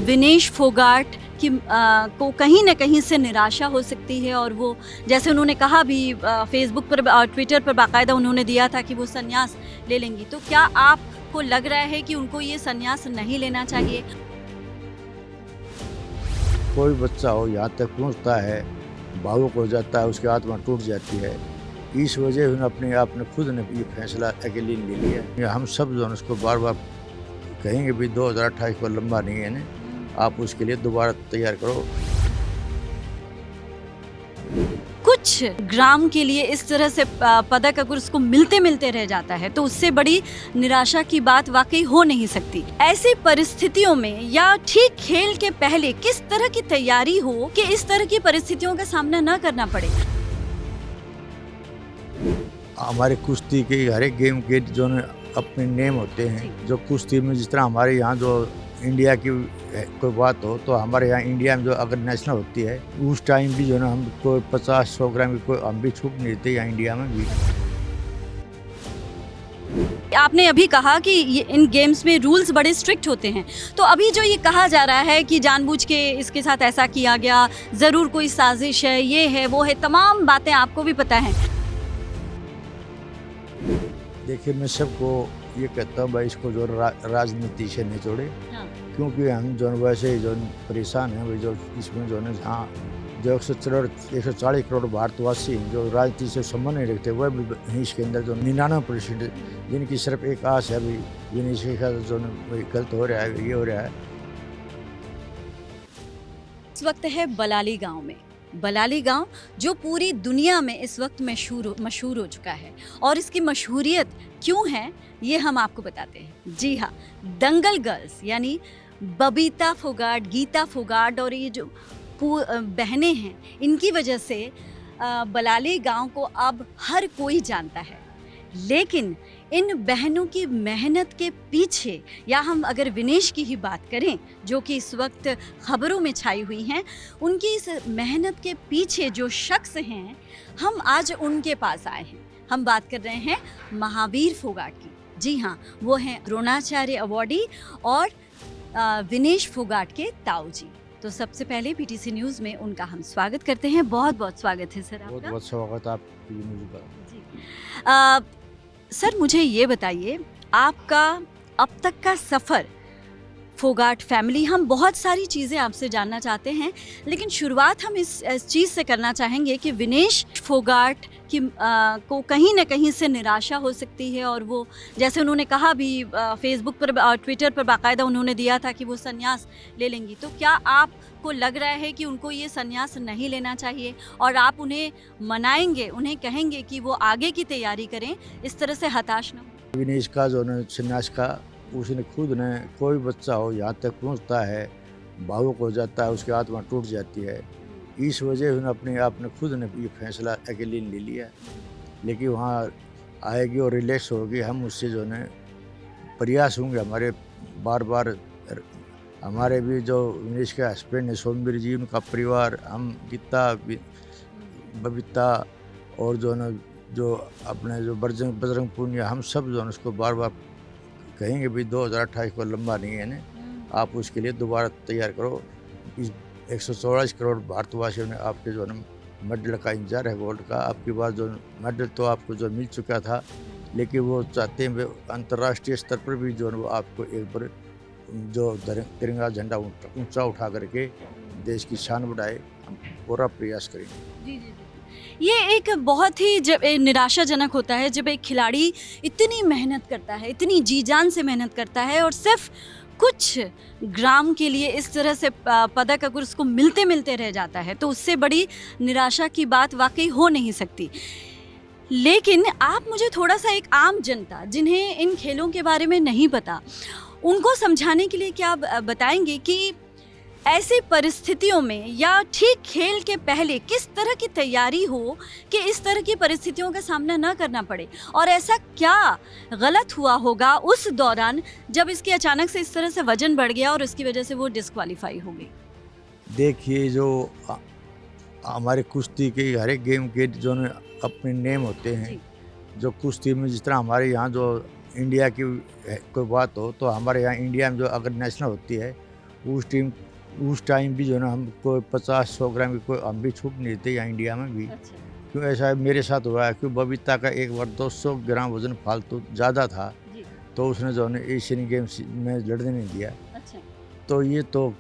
विनेश फोगाट की को कहीं ना कहीं से निराशा हो सकती है और वो, जैसे उन्होंने कहा भी फेसबुक पर और ट्विटर पर बाकायदा उन्होंने दिया था कि वो संन्यास ले लेंगी, तो क्या आपको लग रहा है कि उनको ये संन्यास नहीं लेना चाहिए? कोई बच्चा हो यहाँ तक पहुँचता है, भावुक हो जाता है, उसकी आत्मा टूट जाती है। इस वजह उन्होंने अपने आप ने खुद ने ये फैसला अकेले ले लिया। हम सब जो उसको बार बार कहेंगे भी 2028 को लंबा नहीं है ना, आप उसके लिए दोबारा तैयार करो। कुछ ग्राम के लिए इस तरह से पदक अगर उसको मिलते मिलते रह जाता है तो उससे बड़ी निराशा की बात वाकई हो नहीं सकती। ऐसी परिस्थितियों में या ठीक खेल के पहले किस तरह की तैयारी हो कि इस तरह की परिस्थितियों का सामना न करना पड़े? हमारे कुश्ती के हर एक गेम के जो अपने नेम होते हैं, जो कुश्ती में जिस तरह हमारे यहाँ जो इंडिया की कोई बात हो तो हमारे यहाँ इंडिया में जो अगर नेशनल होती है उस टाइम भी जो ना हम कोई 50-100 ग्राम की कोई हम भी छूट नहीं देते यहाँ इंडिया में भी। आपने अभी कहा कि इन गेम्स में रूल्स बड़े स्ट्रिक्ट होते हैं, तो अभी जो ये कहा जा रहा है कि जानबूझ के इसके साथ ऐसा किया गया, ज़रूर कोई साजिश है, ये है वो है, तमाम बातें आपको भी पता है। देखिए मैं सबको ये कहता हूँ भाई इसको जो राजनीति से नहीं जोड़े, हाँ। क्योंकि हम जो वैसे ही जो परेशान हैं भाई, जो इसमें जो है हाँ जो 140 करोड़ भारतवासी हैं जो राजनीति से संबंध नहीं रखते, वह भी इसके अंदर जो 99% जिनकी सिर्फ एक आस है भाई विनेश के साथ जो गलत हो रहा है, ये हो रहा है। इस वक्त है बलाली गांव में। बलाली गांव जो पूरी दुनिया में इस वक्त मशहूर हो चुका है, और इसकी मशहूरियत क्यों है ये हम आपको बताते हैं। जी हाँ, दंगल गर्ल्स यानी बबीता फोगाट, गीता फोगाट और ये जो बहनें हैं, इनकी वजह से बलाली गांव को अब हर कोई जानता है। लेकिन इन बहनों की मेहनत के पीछे, या हम अगर विनेश की ही बात करें जो कि इस वक्त खबरों में छाई हुई हैं, उनकी इस मेहनत के पीछे जो शख्स हैं, हम आज उनके पास आए हैं। हम बात कर रहे हैं महावीर फोगाट की। जी हाँ, वो हैं द्रोणाचार्य अवॉर्डी और विनेश फोगाट के ताऊ जी। तो सबसे पहले पीटीसी न्यूज़ में उनका हम स्वागत करते हैं। बहुत बहुत स्वागत है सर आपका। बहुत बहुत स्वागत आपकी न्यूज़ का। जी सर, मुझे ये बताइए, आपका अब तक का सफ़र फोगाट फैमिली, हम बहुत सारी चीज़ें आपसे जानना चाहते हैं, लेकिन शुरुआत हम इस चीज़ से करना चाहेंगे कि विनेश फोगाट की को कहीं ना कहीं से निराशा हो सकती है और वो, जैसे उन्होंने कहा भी फेसबुक पर और ट्विटर पर बाकायदा उन्होंने दिया था कि वो संन्यास ले लेंगी, तो क्या आपको लग रहा है कि उनको ये संन्यास नहीं लेना चाहिए और आप उन्हें मनाएंगे, उन्हें कहेंगे कि वो आगे की तैयारी करें, इस तरह से हताश न हो? विनेश का जो संन्यास का उसने खुद ने, कोई बच्चा हो यहाँ तक पहुँचता है, भावुक हो जाता है, उसकी आत्मा टूट जाती है। इस वजह उन्होंने अपने आप ने खुद ने ये फैसला अकेले ले लिया। लेकिन वहाँ आएगी और रिलैक्स होगी, हम उससे जो है प्रयास होंगे हमारे बार बार। हमारे भी जो विनेश के हस्बैंड है सोमवीर जी, उनका परिवार, हम गीता बबीता और जो है जो अपने जो बजरंग पुनिया, हम सब जो है उसको बार बार कहेंगे भी 2028 को लंबा नहीं है ना, आप उसके लिए दोबारा तैयार करो। इस 144 करोड़ भारतवासियों ने आपके जो है मेडल का इंतजार है, गोल्ड का। आपकी बात जो मेडल तो आपको जो मिल चुका था, लेकिन वो चाहते हैं अंतर्राष्ट्रीय स्तर पर भी जो है वो आपको एक बार जो तिरंगा झंडा ऊंचा उठा करके देश की शान बढ़ाए, हम पूरा प्रयास करेंगे। जी जी जी, ये एक बहुत ही जब निराशाजनक होता है जब एक खिलाड़ी इतनी मेहनत करता है, इतनी जी जान से मेहनत करता है और सिर्फ कुछ ग्राम के लिए इस तरह से पदक अगर उसको मिलते मिलते रह जाता है तो उससे बड़ी निराशा की बात वाकई हो नहीं सकती। लेकिन आप मुझे थोड़ा सा, एक आम जनता जिन्हें इन खेलों के बारे में नहीं पता, उनको समझाने के लिए क्या बताएंगे कि ऐसी परिस्थितियों में या ठीक खेल के पहले किस तरह की तैयारी हो कि इस तरह की परिस्थितियों का सामना न करना पड़े, और ऐसा क्या गलत हुआ होगा उस दौरान जब इसके अचानक से इस तरह से वजन बढ़ गया और इसकी वजह से वो डिस्क्वालीफाई हो गई? देखिए, जो हमारे कुश्ती के हर एक गेम के जो अपने नेम होते हैं, जो कुश्ती में जिस तरह हमारे यहाँ जो इंडिया की कोई बात हो तो हमारे यहाँ इंडिया में जो अगर नेशनल होती है उस टाइम भी जो है ना हम कोई 50-100 ग्राम की कोई हम भी छूट नहीं देते यहाँ इंडिया में भी। अच्छा। क्यों ऐसा मेरे साथ हुआ है, क्यों बबीता का एक बार 200 ग्राम वजन फालतू ज़्यादा था, जी। तो उसने जो है एशियन गेम्स में लड़ने नहीं दिया। अच्छा। तो ये तो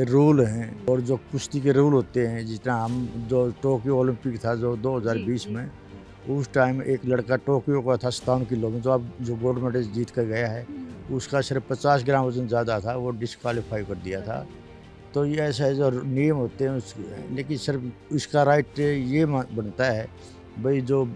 रूल हैं, और जो कुश्ती के रूल होते हैं, जितना हम जो टोक्यो ओलंपिक था जो 2020 जी। में, उस टाइम एक लड़का टोक्यो का था 57 किलो में, जो अब जो गोल्ड मेडल जीत कर गया है, उसका सिर्फ 50 ग्राम वजन ज़्यादा था, वो डिस्क्वालीफाई कर दिया था। तो ये ऐसा है जो नियम होते हैं लेकिन सिर्फ इसका राइट ये बनता है भाई, जो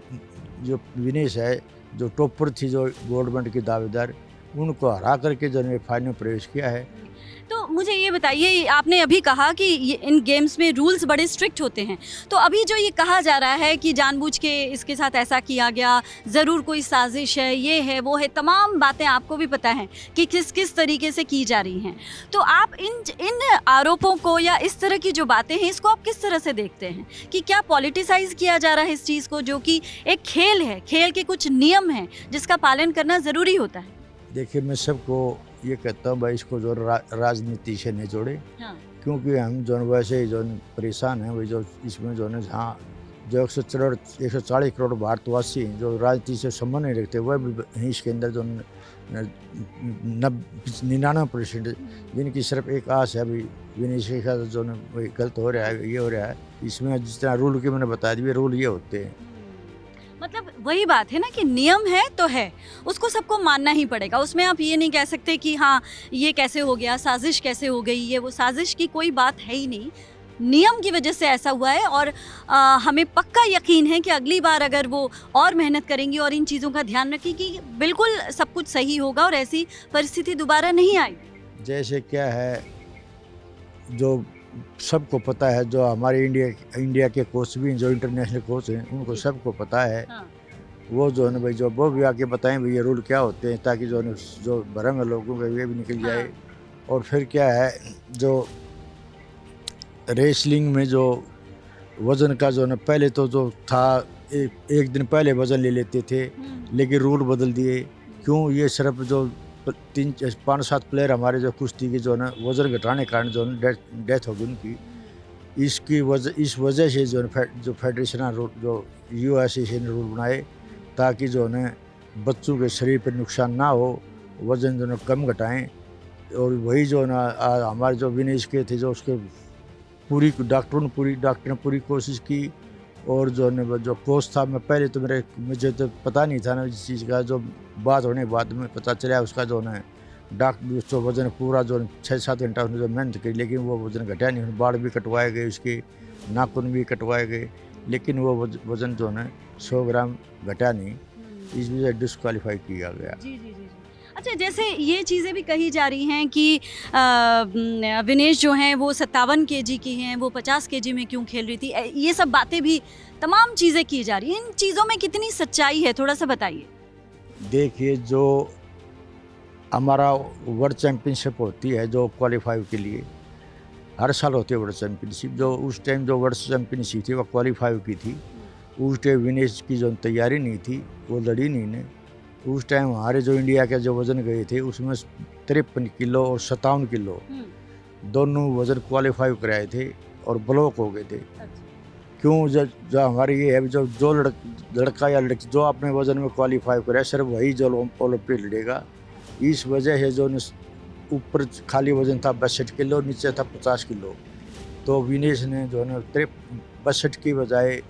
जो विनेश है, जो टॉपर थी, जो गोल्ड मेडल की दावेदार, उनको हरा करके जो ने फाइनल में प्रवेश किया है। तो मुझे ये बताइए, आपने अभी कहा कि इन गेम्स में रूल्स बड़े स्ट्रिक्ट होते हैं, तो अभी जो ये कहा जा रहा है कि जानबूझ के इसके साथ ऐसा किया गया, ज़रूर कोई साजिश है, ये है वो है, तमाम बातें आपको भी पता हैं कि किस किस तरीके से की जा रही हैं, तो आप इन आरोपों को या इस तरह की जो बातें हैं इसको आप किस तरह से देखते हैं कि क्या पॉलिटिसाइज किया जा रहा है इस चीज़ को, जो कि एक खेल है, खेल के कुछ नियम हैं जिसका पालन करना ज़रूरी होता है? देखिए, मैं सबको ये कहता हूँ भाई, इसको जो राजनीति से नहीं जोड़े। हाँ। क्योंकि हम जो वैसे ही जो परेशान हैं, वही जो इसमें जो है जहाँ जो 140 करोड़ भारतवासी हैं जो राजनीति से संबंध नहीं रखते, वह भी इसके अंदर जो 99% जिनकी सिर्फ एक आस है भाई विनेश के साथ जो वही गलत हो रहा है, ये हो रहा है। इसमें जितना रूल के मैंने बता दिए, रूल ये होते हैं। मतलब वही बात है ना कि नियम है तो है, उसको सबको मानना ही पड़ेगा, उसमें आप ये नहीं कह सकते कि हाँ ये कैसे हो गया, साजिश कैसे हो गई, ये वो साजिश की कोई बात है ही नहीं, नियम की वजह से ऐसा हुआ है। और हमें पक्का यकीन है कि अगली बार अगर वो और मेहनत करेंगी और इन चीज़ों का ध्यान रखेंगी, बिल्कुल सब कुछ सही होगा और ऐसी परिस्थिति दोबारा नहीं आएगी। जैसे क्या है, जो सबको पता है, जो हमारे इंडिया के कोच भी हैं, जो इंटरनेशनल कोच हैं, उनको सबको पता है। हाँ। वो जो है ना भाई, जो वो भी आके बताएं भाई ये रूल क्या होते हैं, ताकि जो भरम है लोगों का ये भी निकल जाए। और फिर क्या है, जो रेसलिंग में जो वज़न का जो है ना, पहले तो जो था एक दिन पहले वज़न ले लेते थे, लेकिन रूल बदल दिए। क्यों? ये सिर्फ जो 5-7 प्लेयर हमारे जो कुश्ती के जो है ना वज़न घटाने के कारण जो है डेथ हो गई उनकी। इस वजह से जो है जो फेडरेशन जो यूएसए ने रूल बनाए, ताकि जो है ना बच्चों के शरीर पर नुकसान ना हो, वज़न जो है कम घटाएं। और वही जो है ना हमारे जो विनेश के थे, जो उसके डॉक्टर ने पूरी कोशिश की। और जो है जो कोच था, मैं पहले तो मुझे तो पता नहीं था ना इस चीज़ का, जो बात होने के बाद में पता चला उसका जो है डॉक्टर जो वज़न पूरा जो 6-7 घंटा उसने जो मेहनत की, लेकिन वो वज़न घटा नहीं। बाल भी कटवाए गए, उसके नाखून भी कटवाए गए, लेकिन वो वज़न जो है 100 ग्राम घटा नहीं, इस वजह से डिस्क्वालीफाई किया गया। जी। अच्छा, जैसे ये चीज़ें भी कही जा रही हैं कि विनेश जो हैं वो 57 केजी की हैं, वो 50 केजी में क्यों खेल रही थी, ये सब बातें भी, तमाम चीज़ें की जा रही हैं, इन चीज़ों में कितनी सच्चाई है, थोड़ा सा बताइए। देखिए, जो हमारा वर्ल्ड चैम्पियनशिप होती है जो क्वालिफाई के लिए, हर साल होती है वर्ल्ड चैम्पियनशिप। जो उस टाइम जो वर्ल्ड चैम्पियनशिप थी वो क्वालिफाई की थी, उस टाइम विनेश की जो तैयारी नहीं थी, वो लड़ी नहीं ने। उस टाइम हमारे जो इंडिया के जो वज़न गए थे, उसमें 53 किलो और 57 किलो दोनों वज़न क्वालिफाई कराए थे और ब्लॉक हो गए थे। क्यों? जो हमारे ये है, जो लड़का या लड़की जो अपने वज़न में क्वालिफाई कराए, सिर्फ वही जो ओलंपिक लड़ेगा। इस वजह से जो ऊपर खाली वज़न था 62 किलो, नीचे था 50 किलो। तो विनेश ने जो है ना 62 की बजाय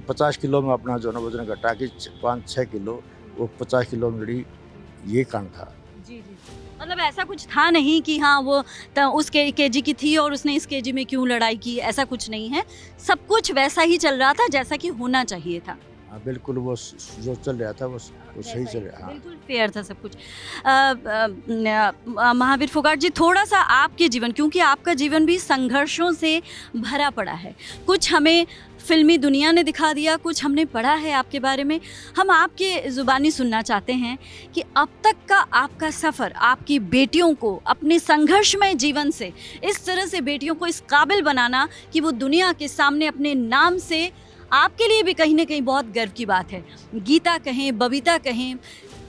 50 किलो में अपना जो है वज़न घटा के 5-6 किलो वो 50 किलो में लड़ी, ये कारण था। जी। मतलब ऐसा कुछ था नहीं कि हाँ वो उस केजी की थी और उसने इस केजी में क्यों लड़ाई की, ऐसा कुछ नहीं है, सब कुछ वैसा ही चल रहा था जैसा कि होना चाहिए था। हाँ, बिल्कुल, वो जो चल रहा था वो सही चल रहा। हाँ, बिल्कुल फेयर था सब कुछ। महावीर फोगाट जी, थोड़ा सा आपके जीवन, क्योंकि आपका जीवन भी संघर्षों से भरा पड़ा है, कुछ हमें फिल्मी दुनिया ने दिखा दिया, कुछ हमने पढ़ा है आपके बारे में, हम आपके ज़ुबानी सुनना चाहते हैं कि अब तक का आपका सफ़र, आपकी बेटियों को अपने संघर्षमय जीवन से इस तरह से बेटियों को इस काबिल बनाना कि वो दुनिया के सामने अपने नाम से, आपके लिए भी कहीं ना कहीं बहुत गर्व की बात है, गीता कहें, बबीता कहें,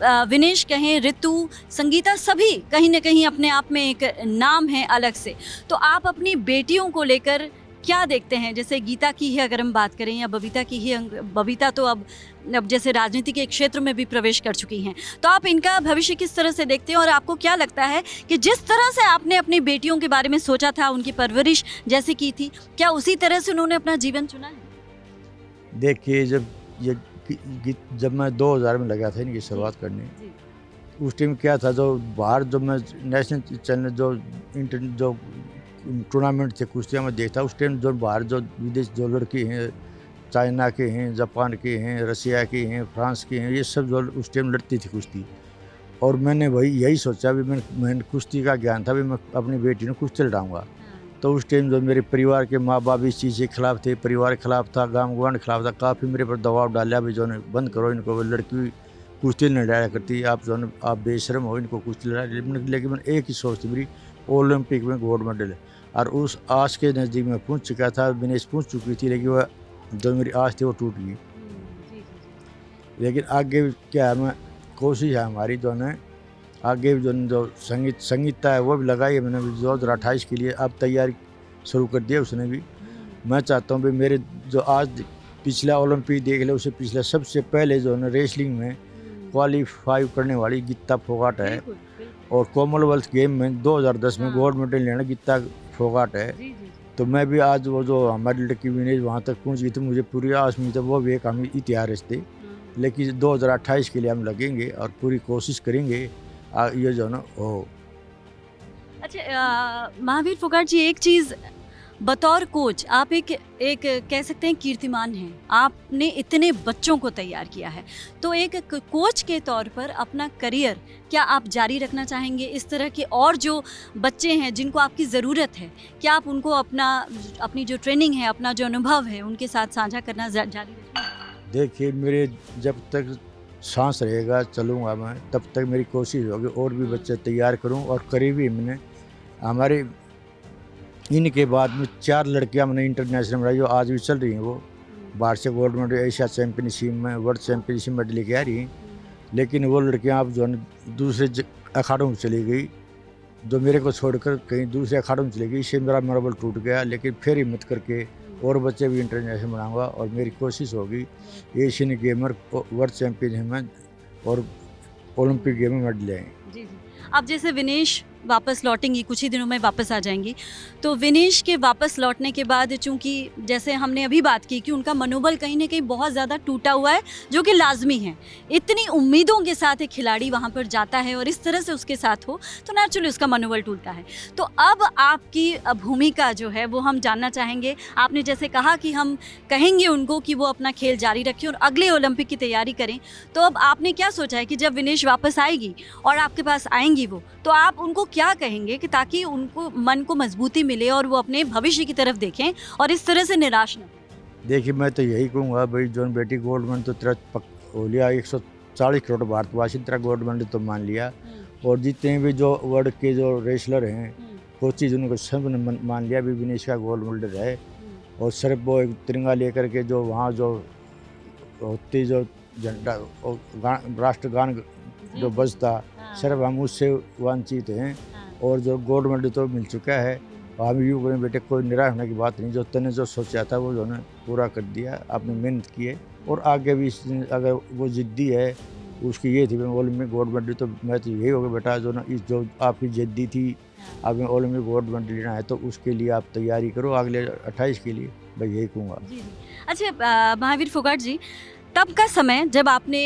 विनेश कहें, ऋतु, संगीता, सभी कहीं ना कहीं अपने आप में एक नाम है अलग से। तो आप अपनी बेटियों को लेकर क्या देखते हैं? जैसे गीता की ही अगर हम बात करें या बबीता की ही, बबीता तो अब जैसे राजनीति के क्षेत्र में भी प्रवेश कर चुकी हैं, तो आप इनका भविष्य किस तरह से देखते हैं और आपको क्या लगता है कि जिस तरह से आपने अपनी बेटियों के बारे में सोचा था, उनकी परवरिश जैसे की थी, क्या उसी तरह से उन्होंने अपना जीवन चुना है? देखिए, जब मैं 2000 में लगा था इनकी शुरुआत करने, उस टाइम क्या था, जो बाहर जो मैं नेशनल चैनल जो टूर्नामेंट थे कुश्तियाँ में देखता, उस टाइम जो बाहर जो विदेश जो लड़की हैं, चाइना के हैं, जापान के हैं, रसिया की हैं, फ्रांस की हैं, ये सब जो उस टाइम लड़ती थी कुश्ती। और मैंने यही सोचा भी मैंने कुश्ती का ज्ञान था भी मैं अपनी बेटी ने कुश्ती लड़ाऊँगा। तो उस टाइम जो मेरे परिवार के माँ बाप इस चीज़ के खिलाफ थे, परिवार के खिलाफ था, गाँव गवान के खिलाफ था, काफ़ी मेरे पर दबाव डाला भी जो है बंद करो इनको, वो लड़की कुश्ती नहीं लड़ाया करती, आप जो है आप बेशर्म हो, इनको कुश्ती लड़ा। लेकिन मैंने एक ही सोच थी मेरी, ओलंपिक में गोल्ड मेडल है। और उस आस के नज़दीक में पहुंच चुका था, विनेश पहुंच चुकी थी, लेकिन वह जो मेरी आस थी वो टूट गई। लेकिन आगे क्या है, मैं कोशिश है हमारी जो है आगे जो संगीता है वो भी लगाई है मैंने 2028 के लिए, अब तैयारी शुरू कर दिया उसने भी। मैं चाहता हूँ भी मेरे जो आज पिछला ओलंपिक देख ले, उसे पिछला सबसे पहले जो है रेसलिंग में क्वालिफाई करने वाली गीता फोगाट है, और कॉमनवेल्थ गेम में 2010 में गोल्ड मेडल लेना गीता फोगाट है। तो मैं भी आज वो जो हमारी लड़की विनेश वहाँ तक पहुँच गई थी, मुझे पूरी आस उम्मीद है वो भी एक हम इतिहास थे। लेकिन 2028 के लिए हम लगेंगे और पूरी कोशिश करेंगे ये जो ना हो। अच्छा महावीर फोगाट जी, एक चीज़ बतौर कोच आप एक कह सकते हैं कीर्तिमान हैं। आपने इतने बच्चों को तैयार किया है, तो एक कोच के तौर पर अपना करियर क्या आप जारी रखना चाहेंगे? इस तरह के और जो बच्चे हैं जिनको आपकी ज़रूरत है, क्या आप उनको अपनी जो ट्रेनिंग है, अपना जो अनुभव है, उनके साथ साझा करना जारी रखेंगे? देखिए, मेरे जब तक सांस रहेगा चलूँगा मैं, तब तक मेरी कोशिश होगी और भी बच्चे तैयार करूँ। और करीबी मैंने हमारे इनके बाद में 4 लड़कियां मैंने इंटरनेशनल में जो आज भी चल रही हैं, वो बाहर से गोल्ड मेडल, एशिया चैम्पियनशिप में, वर्ल्ड चैम्पियनशिप में लेके आ रही हैं। लेकिन वो लड़कियां अब जो है दूसरे अखाड़ों में चली गई, जो मेरे को छोड़कर कहीं दूसरे अखाड़ों में चली गई। इससे मेरा मनोबल टूट गया। लेकिन फिर हिम्मत करके और बच्चे भी इंटरनेशनल बनाऊंगा, और मेरी कोशिश होगी एशियन गेमर, वर्ल्ड चैम्पियनशिप में और ओलंपिक गेम में मेडल लेंगे। जी। अब जैसे विनेश वापस लौटेंगी, कुछ ही दिनों में वापस आ जाएंगी, तो विनेश के वापस लौटने के बाद चूंकि जैसे हमने अभी बात की कि उनका मनोबल कहीं ना कहीं बहुत ज़्यादा टूटा हुआ है, जो कि लाजमी है। इतनी उम्मीदों के साथ एक खिलाड़ी वहाँ पर जाता है और इस तरह से उसके साथ हो, तो नेचुरली उसका मनोबल टूटता है। तो अब आपकी भूमिका जो है वो हम जानना चाहेंगे। आपने जैसे कहा कि हम कहेंगे उनको कि वो अपना खेल जारी रखें और अगले ओलंपिक की तैयारी करें, तो अब आपने क्या सोचा है कि जब विनेश वापस आएगी और आपके पास आएंगी वो, तो आप उनको क्या कहेंगे कि ताकि उनको मन को मजबूती मिले और वो अपने भविष्य की तरफ देखें और इस तरह से निराश न हो? देखिए, मैं तो यही कहूँगा भाई, जोन बेटी गोल्ड मेडल तो तेरा हो लिया, 140 करोड़ भारतवासी तेरा गोल्ड मेडल तो मान लिया। और जितने भी जो वर्ल्ड के जो रेसलर हैं, कोचिज, उनको सब ने मान लिया भी विनेश का गोल्ड मेडल है। और सिर्फ वो एक तिरंगा लेकर के जो वहाँ जो होती जो झंडा राष्ट्रगान जो बजता, सिर्फ हम उससे वंचित हैं। और जो गोल्ड मेडल तो मिल चुका है, हम यूँ करें बेटे, कोई निराश होने की बात नहीं। जो तने जो सोचा था वो जो है पूरा कर दिया, आपने मेहनत की है। और आगे भी अगर वो जिद्दी है, उसकी ये थी ओलंपिक गोल्ड मेडल, तो मैं तो यही होगा बेटा, जो ना इस जो आपकी जिद्दी थी, आपने ओलंपिक गोल्ड मेडल लेना है, तो उसके लिए आप तैयारी करो अगले 28 के लिए, मैं यही कहूँगा। अच्छा महावीर फोगाट जी, तब का समय जब आपने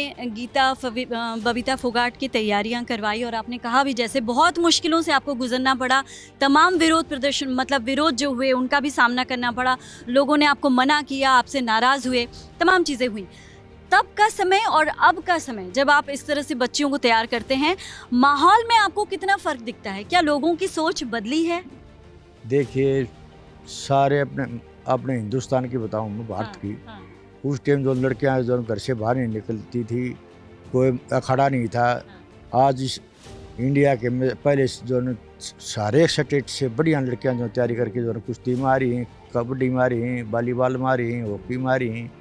बबीता फोगाट की तैयारियां करवाई और आपने कहा भी जैसे बहुत मुश्किलों से आपको गुजरना पड़ा, तमाम विरोध प्रदर्शन मतलब विरोध जो हुए उनका भी सामना करना पड़ा, लोगों ने आपको मना किया, आपसे नाराज़ हुए, तमाम चीज़ें हुई। तब का समय और अब का समय जब आप इस तरह से बच्चियों को तैयार करते हैं, माहौल में आपको कितना फ़र्क दिखता है? क्या लोगों की सोच बदली है? देखिए, सारे अपने हिंदुस्तान की बताऊँ मैं, भारत की, उस टाइम जो लड़कियां जो घर से बाहर नहीं निकलती थी, कोई अखाड़ा नहीं था। आज इस इंडिया के में पहले जो सारे स्टेट से बढ़िया लड़कियां जो तैयारी करके जो कुश्ती में आ रही हैं, कबड्डी में आ रही हैं, वॉलीबॉल में आ रही हैं, हॉकी में आ रही हैं।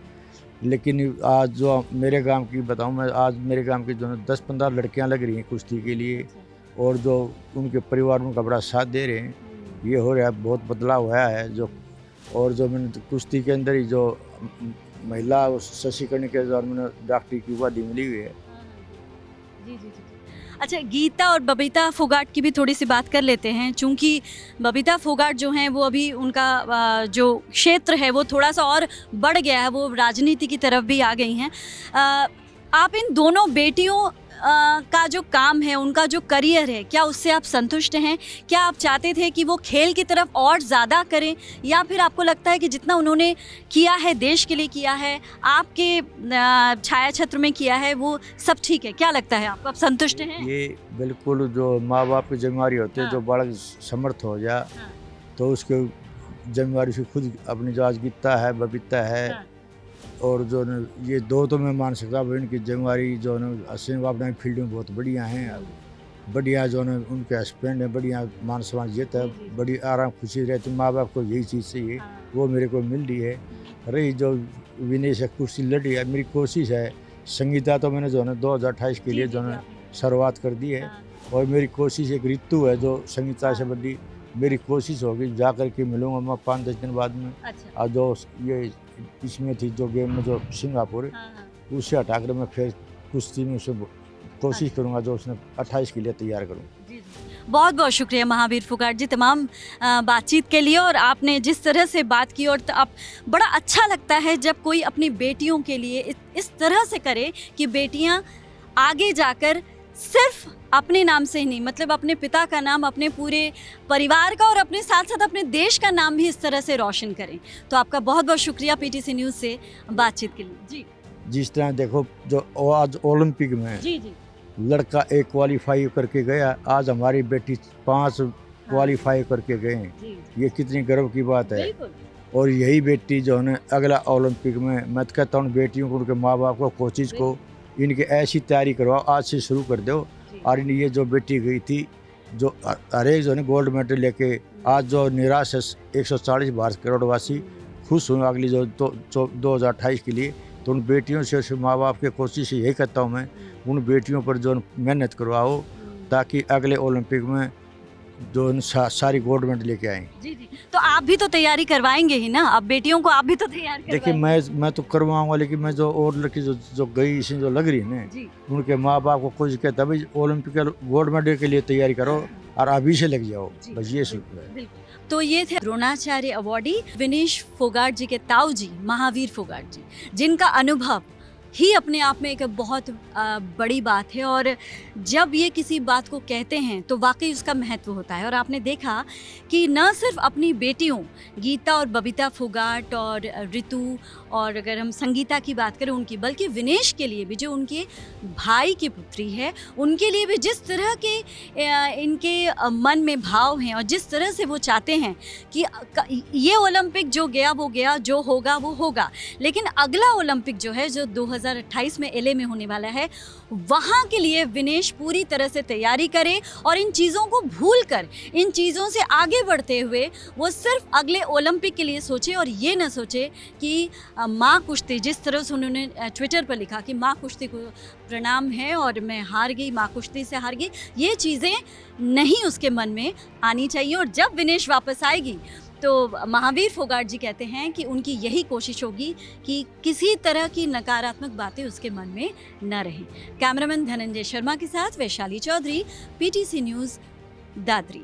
लेकिन आज जो मेरे गांव की बताऊं मैं, आज मेरे गांव की जो 10-15 लड़कियां लग रही हैं कुश्ती के लिए, और जो उनके परिवार उनका बड़ा साथ दे रहे हैं। ये हो रहा है, बहुत बदलाव हुआ है जो। और जो मैंने तो कुश्ती के अंदर ही जो महिला सशक्तिकरण के दौरान मैंने डॉक्टरी की उपाधि मिली हुई है। जी जी जी। अच्छा, गीता और बबीता फोगाट की भी थोड़ी सी बात कर लेते हैं, चूंकि बबीता फोगाट जो हैं वो अभी उनका जो क्षेत्र है वो थोड़ा सा और बढ़ गया है, वो राजनीति की तरफ भी आ गई हैं। आप इन दोनों बेटियों का जो काम है, उनका जो करियर है, क्या उससे आप संतुष्ट हैं? क्या आप चाहते थे कि वो खेल की तरफ और ज़्यादा करें, या फिर आपको लगता है कि जितना उन्होंने किया है, देश के लिए किया है, आपके छाया छत्र में किया है, वो सब ठीक है? क्या लगता है आपको, आप संतुष्ट हैं? ये बिल्कुल जो माँ बाप की जिम्मेवारी होती है, हाँ। जो बालक समर्थ हो जाए हाँ। तो उसके जिम्मेवारी से खुद अपनी जो आज गीता है, बबीता है, हाँ। और जो न ये दो तो मैं मान सकता हूँ इनकी जिम्मेवारी जो न असीम अपना फील्ड में बहुत बढ़िया हैं। बढ़िया जो न उनके हस्बैंड है, बढ़िया मान सम्मान जीता है, जी, जी। बड़ी आराम खुशी रहती। माँ बाप को यही चीज़ चाहिए, वो मेरे को मिल रही है। रही जो विनय से कुर्सी लड़ रही है, मेरी कोशिश है। संगीता तो मैंने जो है 2028 के लिए जो है शुरुआत कर दी है, और मेरी कोशिश एक ऋतु है जो संगीता से बड़ी मेरी कोशिश होगी जा कर के मिलूंगा मैं 5-10 दिन बाद में। अच्छा। और जो ये इसमें थी जो गेम में जो सिंगापुर, उससे हटा कर मैं फिर कुश्ती में उसे कोशिश करूंगा जो उसने 28 के लिए तैयार करूँ। जी, जी। बहुत बहुत शुक्रिया महावीर फोगाट जी तमाम बातचीत के लिए। और आपने जिस तरह से बात की, और आप बड़ा अच्छा लगता है जब कोई अपनी बेटियों के लिए इस तरह से करे कि बेटियां आगे जाकर सिर्फ अपने नाम से ही नहीं, मतलब अपने पिता का नाम, अपने पूरे परिवार का, और अपने साथ साथ अपने देश का नाम भी इस तरह से रोशन करें। तो आपका बहुत बहुत शुक्रिया पीटीसी न्यूज़ से बातचीत के लिए। जी, जिस तरह देखो जो आज ओलंपिक में जी जी, लड़का 1 क्वालिफाई करके गया, आज हमारी बेटी 5 क्वालिफाई करके गए हैं। जी, ये कितनी गर्व की बात है। बिल्कुल। और यही बेटी जो है ना अगला ओलंपिक में, मैं तो कहता हूँ बेटियों को, उनके माँ बाप को, कोचिज को, इनकी ऐसी तैयारी करवाओ, आज से शुरू कर दो। और ये जो बेटी गई थी जो हर एक जो है गोल्ड मेडल लेके, आज जो निराश है 140 भारत करोड़वासी खुश हुए अगली जो 2028 के लिए। तो उन बेटियों से माँ बाप के कोशिश यही करता हूँ मैं, उन बेटियों पर जो मेहनत करवाओ ताकि अगले ओलंपिक में जो सारी गोल्ड मेडल लेके आए। जी जी। तो आप भी तो तैयारी करवाएंगे ही ना, अब बेटियों को आप भी तो तैयार देखिए करवाएंगे। मैं तो करवाऊंगा, लेकिन मैं जो और लड़की जो गई इसमें जो लग रही है ना, जी। उनके माँ बाप को कुछ कहता भाई ओलंपिक गोल्ड मेडल के लिए तैयारी करो और अभी से लग जाओ, जी, बस ये सोच है। बिल्कुल। तो ये थे द्रोणाचार्य अवॉर्डी विनेश फोगाट जी के ताऊ जी महावीर फोगाट जी, जिनका अनुभव ही अपने आप में एक बहुत बड़ी बात है। और जब ये किसी बात को कहते हैं तो वाकई उसका महत्व होता है। और आपने देखा कि न सिर्फ अपनी बेटियों गीता और बबीता फोगाट और ऋतु, और अगर हम संगीता की बात करें उनकी, बल्कि विनेश के लिए भी जो उनके भाई की पुत्री है, उनके लिए भी जिस तरह के इनके मन में भाव हैं, और जिस तरह से वो चाहते हैं कि ये ओलंपिक जो गया वो गया, जो होगा वो होगा, लेकिन अगला ओलंपिक जो है जो 2028 में एलए में होने वाला है, वहाँ के लिए विनेश पूरी तरह से तैयारी करे, और इन चीज़ों को भूलकर, इन चीज़ों से आगे बढ़ते हुए वो सिर्फ अगले ओलंपिक के लिए सोचे, और ये ना सोचे कि माँ कुश्ती, जिस तरह से उन्होंने ट्विटर पर लिखा कि माँ कुश्ती को प्रणाम है और मैं हार गई, माँ कुश्ती से हार गई, ये चीज़ें नहीं उसके मन में आनी चाहिए। और जब विनेश वापस आएगी तो महावीर फोगाट जी कहते हैं कि उनकी यही कोशिश होगी कि किसी तरह की नकारात्मक बातें उसके मन में न रहें। कैमरामैन धनंजय शर्मा के साथ वैशाली चौधरी, पीटीसी न्यूज़, दादरी।